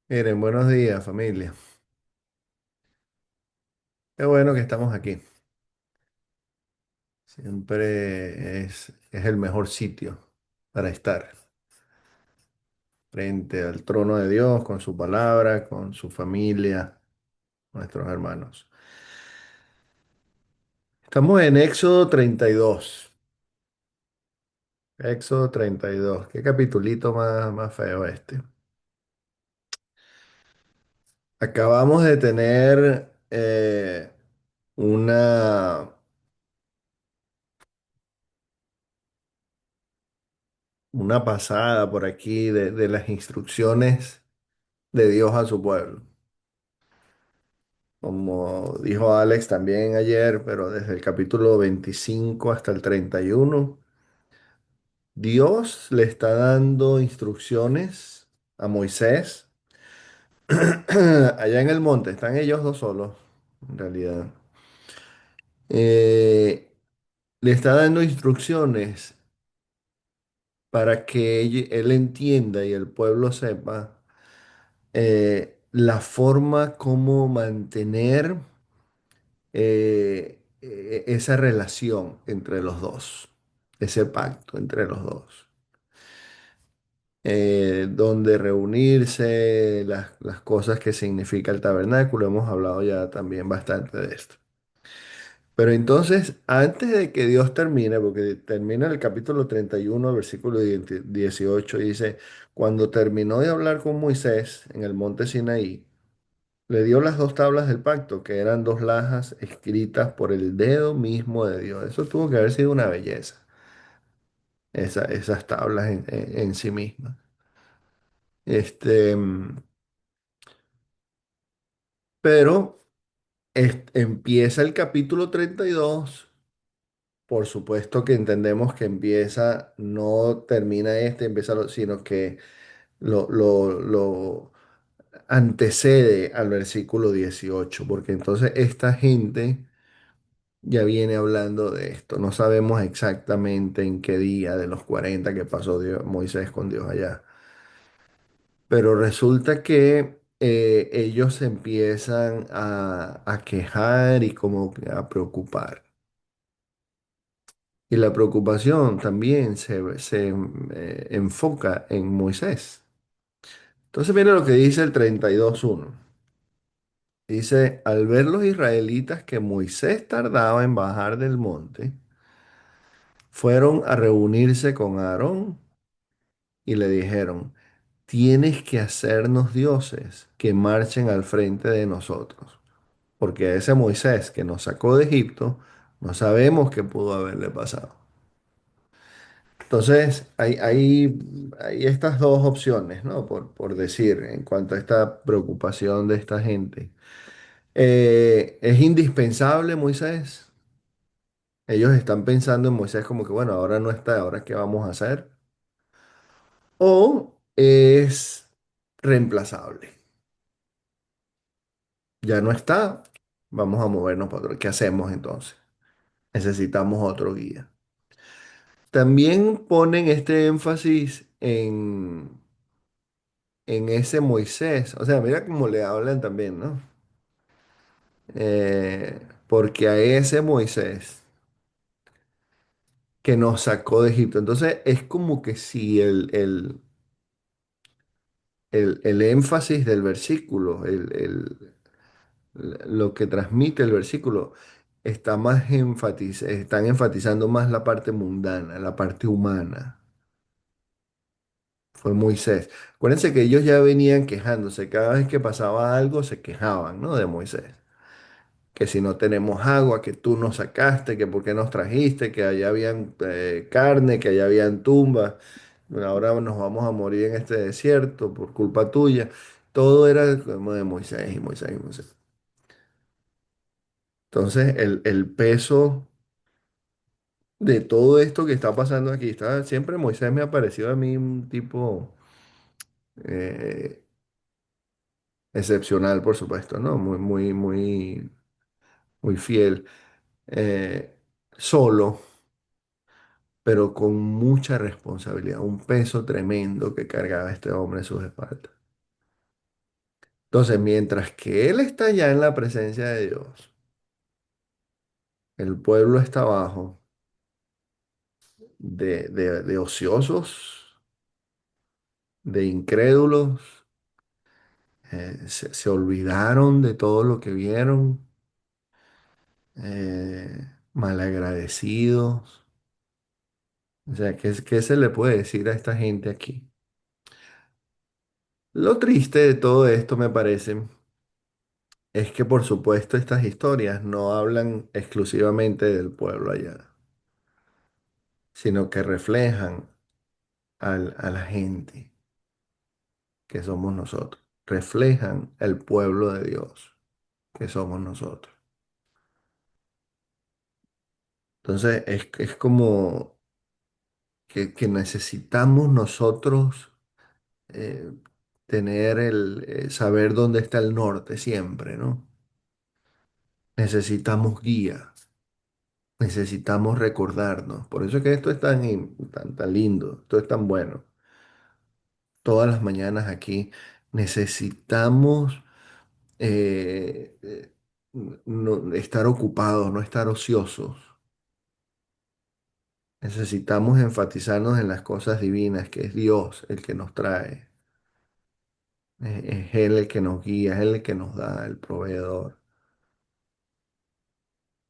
Miren, buenos días, familia. Qué bueno que estamos aquí. Siempre es el mejor sitio para estar frente al trono de Dios, con su palabra, con su familia, nuestros hermanos. Estamos en Éxodo 32. Éxodo 32. Qué capitulito más feo este. Acabamos de tener una, una pasada por aquí de las instrucciones de Dios a su pueblo. Como dijo Alex también ayer, pero desde el capítulo 25 hasta el 31, Dios le está dando instrucciones a Moisés allá en el monte. Están ellos dos solos, en realidad. Eh, Le está dando instrucciones para que él entienda y el pueblo sepa la forma como mantener esa relación entre los dos, ese pacto entre los dos, donde reunirse, las cosas que significa el tabernáculo, hemos hablado ya también bastante de esto. Pero entonces, antes de que Dios termine, porque termina el capítulo 31, versículo 18, dice, cuando terminó de hablar con Moisés en el monte Sinaí, le dio las dos tablas del pacto, que eran dos lajas escritas por el dedo mismo de Dios. Eso tuvo que haber sido una belleza, esas tablas en sí mismas. Pero empieza el capítulo 32. Por supuesto que entendemos que empieza, no termina empieza, sino que lo antecede al versículo 18, porque entonces esta gente ya viene hablando de esto. No sabemos exactamente en qué día de los 40 que pasó Moisés con Dios allá. Pero resulta que ellos se empiezan a quejar y como que a preocupar. Y la preocupación también se enfoca en Moisés. Entonces viene lo que dice el 32:1. Dice, al ver los israelitas que Moisés tardaba en bajar del monte, fueron a reunirse con Aarón y le dijeron, tienes que hacernos dioses que marchen al frente de nosotros, porque a ese Moisés que nos sacó de Egipto, no sabemos qué pudo haberle pasado. Entonces, hay estas dos opciones, ¿no? Por decir, en cuanto a esta preocupación de esta gente. ¿Es indispensable Moisés? Ellos están pensando en Moisés como que, bueno, ahora no está, ahora qué vamos a hacer. ¿O es reemplazable? Ya no está, vamos a movernos para otro. ¿Qué hacemos entonces? Necesitamos otro guía. También ponen este énfasis en ese Moisés. O sea, mira cómo le hablan también, ¿no? Porque a ese Moisés que nos sacó de Egipto. Entonces es como que si el énfasis del versículo, lo que transmite el versículo, están enfatizando más la parte mundana, la parte humana. Fue Moisés. Acuérdense que ellos ya venían quejándose. Cada vez que pasaba algo, se quejaban, ¿no? De Moisés. Que si no tenemos agua, que tú nos sacaste, que por qué nos trajiste, que allá habían carne, que allá habían tumbas. Bueno, ahora nos vamos a morir en este desierto por culpa tuya. Todo era como de Moisés y Moisés y Moisés. Entonces, el peso de todo esto que está pasando aquí, siempre Moisés me ha parecido a mí un tipo eh, excepcional, por supuesto, ¿no? Muy fiel, eh, solo, pero con mucha responsabilidad, un peso tremendo que cargaba este hombre en sus espaldas. Entonces, mientras que él está ya en la presencia de Dios, el pueblo está abajo de ociosos, de incrédulos, se olvidaron de todo lo que vieron, malagradecidos. O sea, ¿qué se le puede decir a esta gente aquí? Lo triste de todo esto, me parece, es que por supuesto estas historias no hablan exclusivamente del pueblo allá, sino que reflejan a la gente que somos nosotros, reflejan el pueblo de Dios que somos nosotros. Entonces es como que necesitamos nosotros eh, tener saber dónde está el norte siempre, ¿no? Necesitamos guía, necesitamos recordarnos. Por eso es que esto es tan lindo, esto es tan bueno. Todas las mañanas aquí necesitamos estar ocupados, no estar ociosos. Necesitamos enfatizarnos en las cosas divinas, que es Dios el que nos trae. Es Él el que nos guía, es Él el que nos da, el proveedor.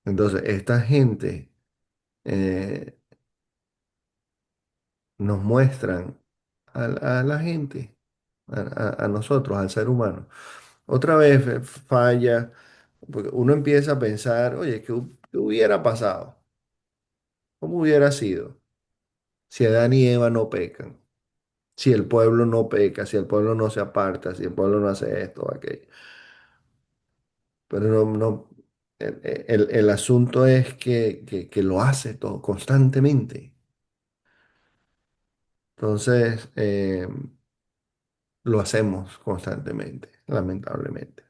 Entonces, esta gente eh, nos muestran a la gente, a nosotros, al ser humano. Otra vez falla, porque uno empieza a pensar, oye, ¿qué hubiera pasado? ¿Cómo hubiera sido si Adán y Eva no pecan? Si el pueblo no peca, si el pueblo no se aparta, si el pueblo no hace esto o aquello. Pero no, el asunto es que lo hace todo constantemente. Entonces, lo hacemos constantemente, lamentablemente.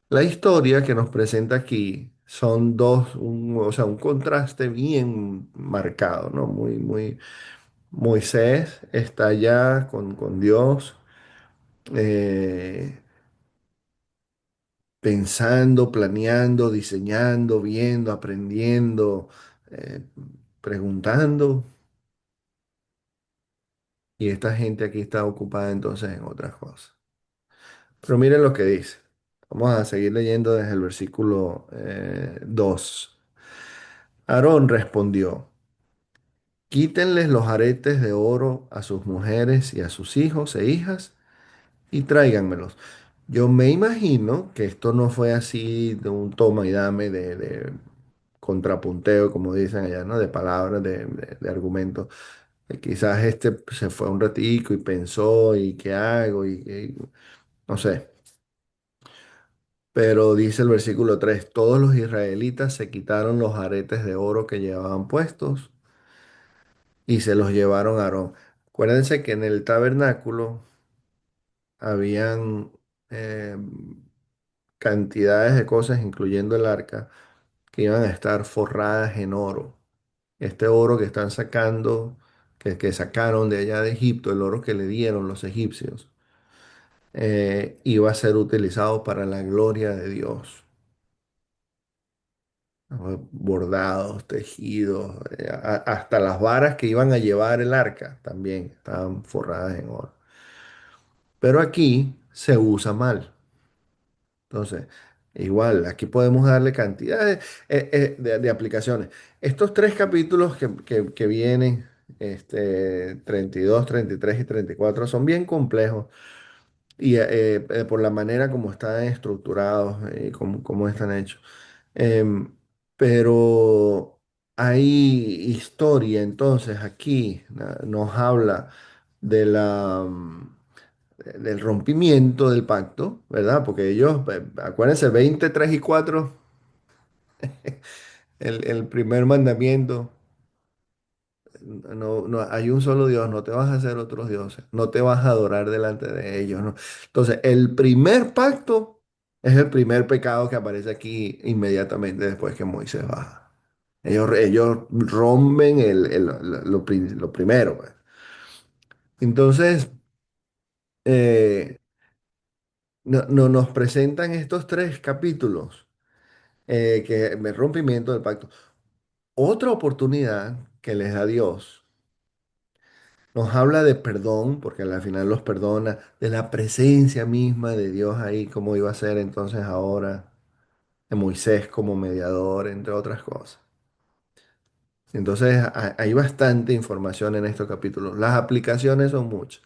La historia que nos presenta aquí son o sea, un contraste bien marcado, ¿no? Moisés está allá con Dios, eh, pensando, planeando, diseñando, viendo, aprendiendo, eh, preguntando, y esta gente aquí está ocupada entonces en otras cosas. Pero miren lo que dice. Vamos a seguir leyendo desde el versículo 2. Aarón respondió, quítenles los aretes de oro a sus mujeres y a sus hijos e hijas y tráiganmelos. Yo me imagino que esto no fue así de un toma y dame de contrapunteo, como dicen allá, ¿no? De palabras, de argumentos. Quizás este se fue un ratico y pensó, ¿y qué hago? Y no sé. Pero dice el versículo 3: todos los israelitas se quitaron los aretes de oro que llevaban puestos y se los llevaron a Aarón. Acuérdense que en el tabernáculo habían eh, cantidades de cosas, incluyendo el arca, que iban a estar forradas en oro. Este oro que están sacando, que sacaron de allá de Egipto, el oro que le dieron los egipcios, iba a ser utilizado para la gloria de Dios. ¿No? Bordados, tejidos, hasta las varas que iban a llevar el arca también estaban forradas en oro. Pero aquí se usa mal. Entonces, igual, aquí podemos darle cantidades de aplicaciones. Estos tres capítulos que vienen, 32, 33 y 34, son bien complejos y por la manera como están estructurados y cómo están hechos. Em, pero hay historia, entonces aquí nos habla de del rompimiento del pacto, ¿verdad? Porque ellos, acuérdense, 20, 3 y 4, el primer mandamiento, hay un solo Dios, no te vas a hacer otros dioses, no te vas a adorar delante de ellos, ¿no? Entonces, el primer pacto es el primer pecado que aparece aquí inmediatamente después que Moisés baja. Ellos rompen lo primero, pues. Entonces, nos presentan estos tres capítulos, que el rompimiento del pacto. Otra oportunidad que les da Dios. Nos habla de perdón, porque al final los perdona, de la presencia misma de Dios ahí, como iba a ser entonces ahora, de Moisés como mediador, entre otras cosas. Entonces hay bastante información en estos capítulos. Las aplicaciones son muchas,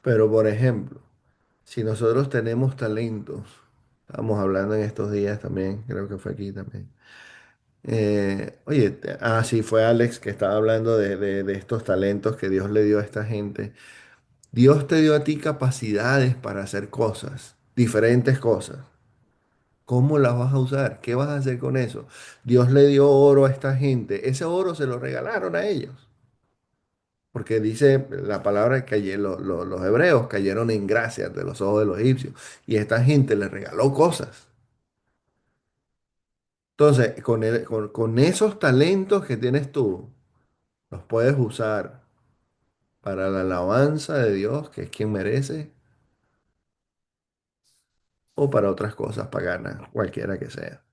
pero por ejemplo, si nosotros tenemos talentos, estamos hablando en estos días también, creo que fue aquí también. Oye, sí, fue Alex que estaba hablando de estos talentos que Dios le dio a esta gente. Dios te dio a ti capacidades para hacer cosas, diferentes cosas. ¿Cómo las vas a usar? ¿Qué vas a hacer con eso? Dios le dio oro a esta gente. Ese oro se lo regalaron a ellos. Porque dice la palabra que los hebreos cayeron en gracia de los ojos de los egipcios. Y esta gente les regaló cosas. Entonces, con esos talentos que tienes tú, los puedes usar para la alabanza de Dios, que es quien merece, o para otras cosas paganas, cualquiera que sea.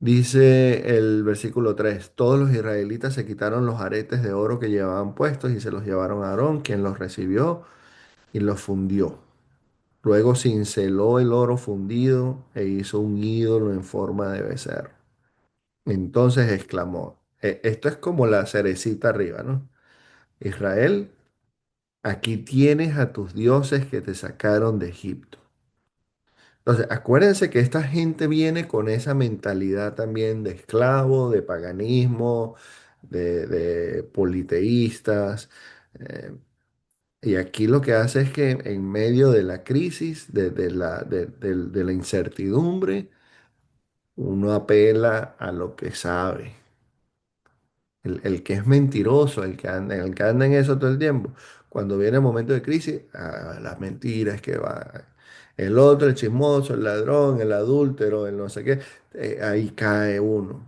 Dice el versículo 3: todos los israelitas se quitaron los aretes de oro que llevaban puestos y se los llevaron a Aarón, quien los recibió y los fundió. Luego cinceló el oro fundido e hizo un ídolo en forma de becerro. Entonces exclamó, esto es como la cerecita arriba, ¿no? Israel, aquí tienes a tus dioses que te sacaron de Egipto. Entonces, acuérdense que esta gente viene con esa mentalidad también de esclavo, de paganismo, de politeístas. eh, y aquí lo que hace es que en medio de la crisis, de la incertidumbre, uno apela a lo que sabe. El que es mentiroso, el que anda en eso todo el tiempo, cuando viene el momento de crisis, las mentiras que va. El otro, el chismoso, el ladrón, el adúltero, el no sé qué, ahí cae uno.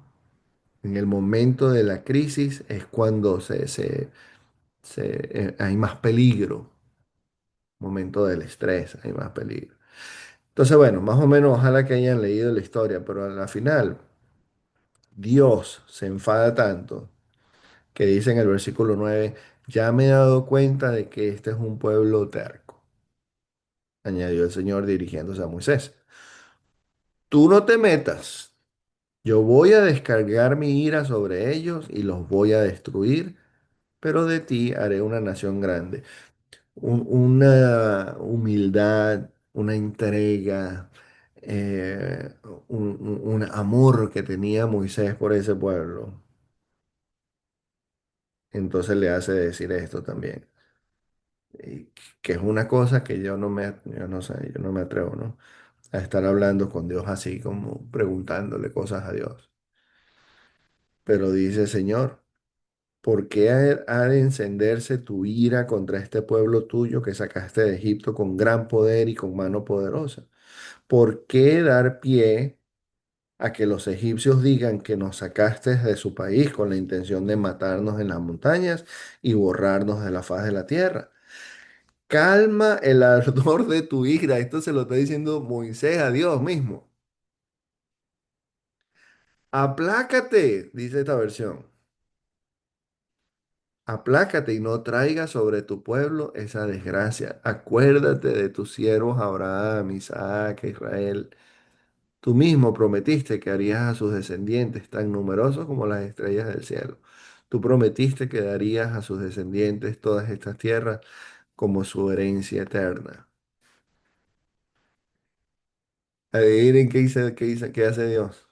En el momento de la crisis es cuando hay más peligro. Momento del estrés, hay más peligro. Entonces, bueno, más o menos ojalá que hayan leído la historia, pero a la final Dios se enfada tanto que dice en el versículo 9: ya me he dado cuenta de que este es un pueblo terco, añadió el Señor dirigiéndose a Moisés. Tú no te metas, yo voy a descargar mi ira sobre ellos y los voy a destruir, pero de ti haré una nación grande. Una humildad, una entrega, un amor que tenía Moisés por ese pueblo. Entonces le hace decir esto también. Y que es una cosa que yo no sé, yo no me atrevo, ¿no? A estar hablando con Dios así, como preguntándole cosas a Dios. Pero dice, Señor, ¿por qué ha de encenderse tu ira contra este pueblo tuyo que sacaste de Egipto con gran poder y con mano poderosa? ¿Por qué dar pie a que los egipcios digan que nos sacaste de su país con la intención de matarnos en las montañas y borrarnos de la faz de la tierra? Calma el ardor de tu ira. Esto se lo está diciendo Moisés a Dios mismo. Aplácate, dice esta versión. Aplácate y no traiga sobre tu pueblo esa desgracia. Acuérdate de tus siervos Abraham, Isaac, e Israel. Tú mismo prometiste que harías a sus descendientes tan numerosos como las estrellas del cielo. Tú prometiste que darías a sus descendientes todas estas tierras como su herencia eterna. Adivinen qué hace Dios.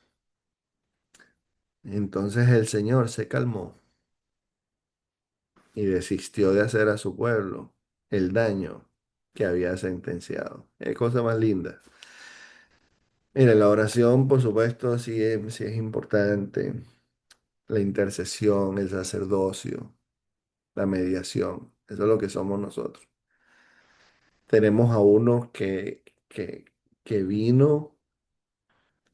Entonces el Señor se calmó y desistió de hacer a su pueblo el daño que había sentenciado. Qué cosa más linda. Mire, la oración, por supuesto, sí es importante. La intercesión, el sacerdocio, la mediación. Eso es lo que somos nosotros. Tenemos a uno que vino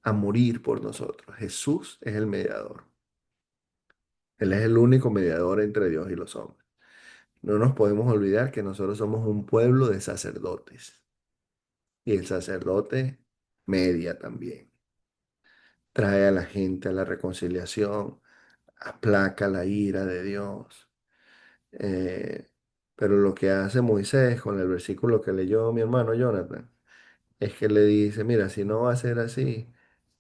a morir por nosotros. Jesús es el mediador. Él es el único mediador entre Dios y los hombres. No nos podemos olvidar que nosotros somos un pueblo de sacerdotes. Y el sacerdote media también. Trae a la gente a la reconciliación, aplaca la ira de Dios. Eh, pero lo que hace Moisés con el versículo que leyó mi hermano Jonathan es que le dice, mira, si no va a ser así,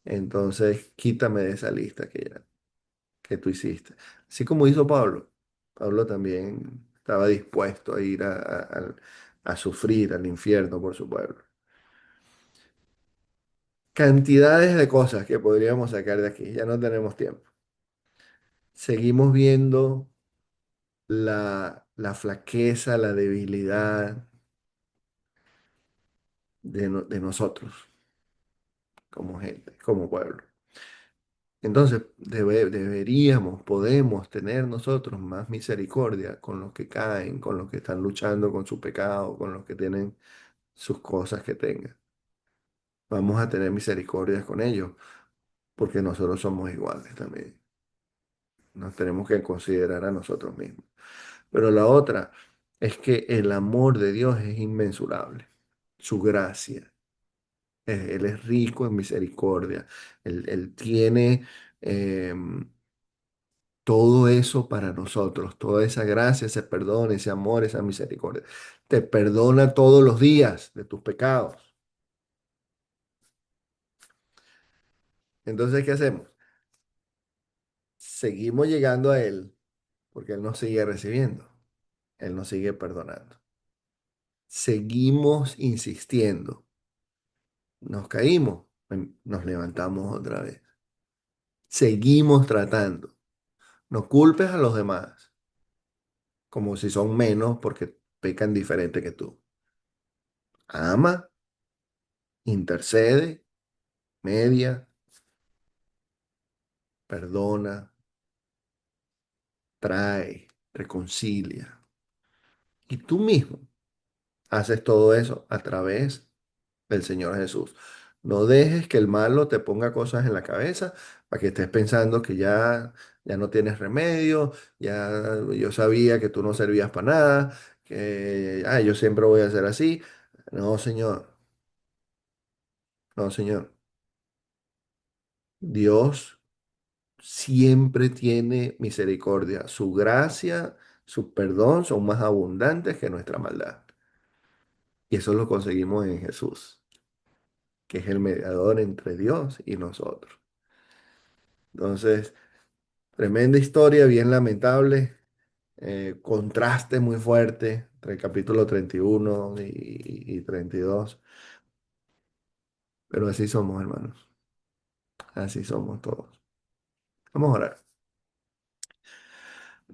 entonces quítame de esa lista que tú hiciste. Así como hizo Pablo. Pablo también estaba dispuesto a ir a sufrir al infierno por su pueblo. Cantidades de cosas que podríamos sacar de aquí, ya no tenemos tiempo. Seguimos viendo la flaqueza, la debilidad de nosotros como gente, como pueblo. Entonces, deberíamos, podemos tener nosotros más misericordia con los que caen, con los que están luchando con su pecado, con los que tienen sus cosas que tengan. Vamos a tener misericordia con ellos, porque nosotros somos iguales también. Nos tenemos que considerar a nosotros mismos. Pero la otra es que el amor de Dios es inmensurable. Su gracia. Él es rico en misericordia. Él tiene todo eso para nosotros. Toda esa gracia, ese perdón, ese amor, esa misericordia. Te perdona todos los días de tus pecados. Entonces, ¿qué hacemos? Seguimos llegando a Él porque Él nos sigue recibiendo. Él nos sigue perdonando. Seguimos insistiendo. Nos caímos, nos levantamos otra vez. Seguimos tratando. No culpes a los demás como si son menos porque pecan diferente que tú. Ama, intercede, media, perdona, trae, reconcilia. Y tú mismo haces todo eso a través del Señor Jesús. No dejes que el malo te ponga cosas en la cabeza para que estés pensando que ya no tienes remedio, ya yo sabía que tú no servías para nada, que yo siempre voy a ser así. No, Señor, no, Señor. Dios siempre tiene misericordia. Su gracia, su perdón son más abundantes que nuestra maldad. Y eso lo conseguimos en Jesús, que es el mediador entre Dios y nosotros. Entonces, tremenda historia, bien lamentable, contraste muy fuerte entre el capítulo 31 y 32, pero así somos, hermanos, así somos todos. Vamos a orar.